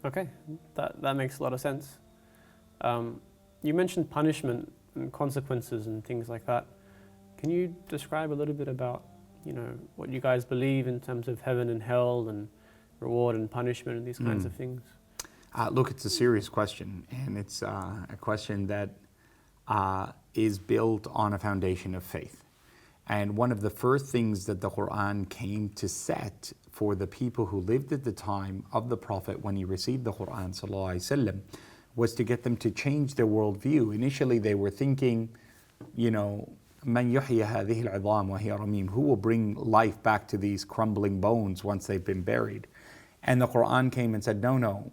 Okay, that makes a lot of sense. You mentioned punishment and consequences and things like that. Can you describe a little bit about, what you guys believe in terms of heaven and hell and reward and punishment and these kinds of things? Look, it's a serious question, and it's a question that is built on a foundation of faith. And one of the first things that the Quran came to set for the people who lived at the time of the Prophet when he received the Quran sallallahu alaihi wasallam was to get them to change their worldview. Initially, they were thinking, Man yuhyi hadhihi al-'idham wa hiya ramim, who will bring life back to these crumbling bones once they've been buried? And the Quran came and said, no,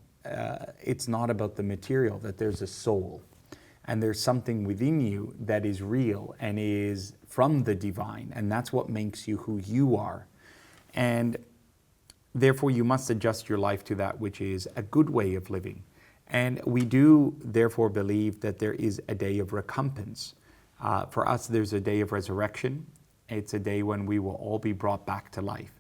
it's not about the material, that there's a soul. And there's something within you that is real and is from the divine. And that's what makes you who you are. And therefore, you must adjust your life to that which is a good way of living. And we do therefore believe that there is a day of recompense. For us, there's a day of resurrection. It's a day when we will all be brought back to life.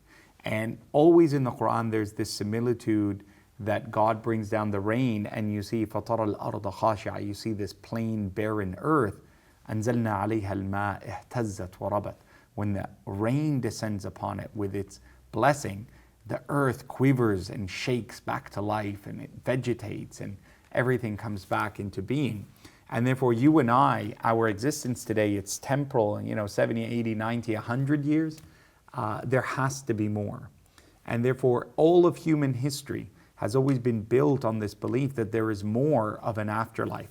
And always in the Quran, there's this similitude that God brings down the rain, and you see فَطَرَ الْأَرْضَ خَاشِعَةً, you see this plain, barren earth. أَنزَلْنَا عَلَيْهَا الْمَاءَ اهْتَزَّتْ وَرَبَتْ. When the rain descends upon it with its blessing, the earth quivers and shakes back to life, and it vegetates, and everything comes back into being. And therefore, you and I, our existence today, it's temporal, 70, 80, 90, 100 years. There has to be more. And therefore, all of human history has always been built on this belief that there is more of an afterlife.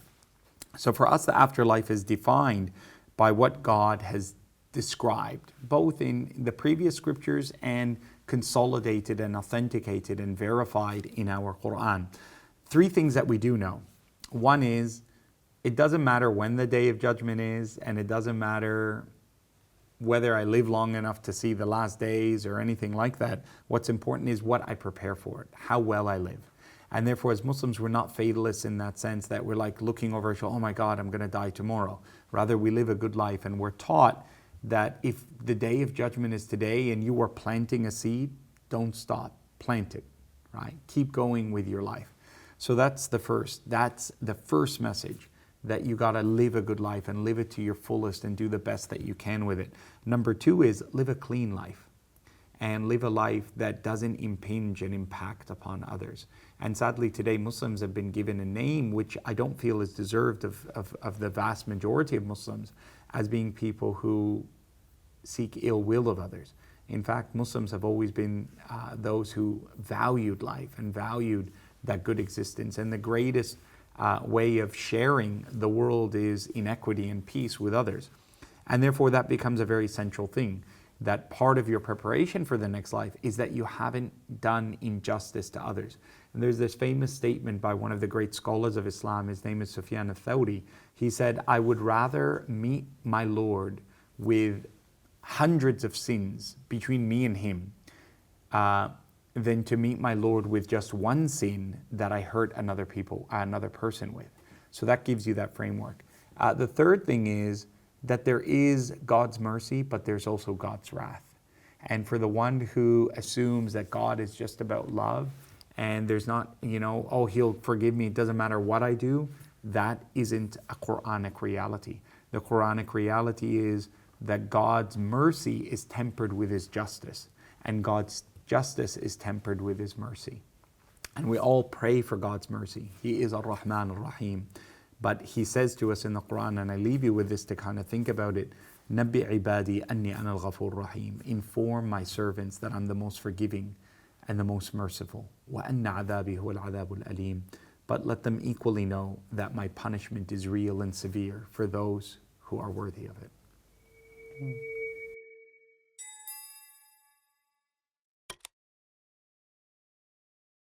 So for us, the afterlife is defined by what God has described, both in the previous scriptures and consolidated and authenticated and verified in our Quran. Three things that we do know. One is, it doesn't matter when the day of judgment is, and it doesn't matter whether I live long enough to see the last days or anything like that. What's important is what I prepare for it, how well I live. And therefore, as Muslims, we're not fatalists in that sense that we're like looking over our shoulder, oh my God, I'm going to die tomorrow. Rather, we live a good life, and we're taught that if the day of judgment is today and you are planting a seed, don't stop, plant it, right? Keep going with your life. So that's the first message, that you got to live a good life and live it to your fullest and do the best that you can with it. Number two is live a clean life, and live a life that doesn't impinge and impact upon others. And sadly today, Muslims have been given a name which I don't feel is deserved of the vast majority of Muslims, as being people who seek ill will of others. In fact, Muslims have always been those who valued life and valued that good existence. And the greatest way of sharing the world is in equity and peace with others. And therefore that becomes a very central thing, that part of your preparation for the next life is that you haven't done injustice to others. And there's this famous statement by one of the great scholars of Islam, his name is Sufyan al-Thawri. He said, I would rather meet my Lord with hundreds of sins between me and him than to meet my Lord with just one sin that I hurt another person with. So that gives you that framework. The third thing is that there is God's mercy, but there's also God's wrath. And for the one who assumes that God is just about love, and there's not, oh, he'll forgive me, it doesn't matter what I do, that isn't a Quranic reality. The Quranic reality is that God's mercy is tempered with his justice, and God's justice is tempered with his mercy. And we all pray for God's mercy. He is Ar-Rahman Ar-Rahim. But he says to us in the Quran, and I leave you with this to kind of think about it, Nabbi ibadi anni ana al-Ghafur Rahim. Inform my servants that I'm the most forgiving and the most merciful. Wa anna adabi huwa al-adabul alim. But let them equally know that my punishment is real and severe for those who are worthy of it.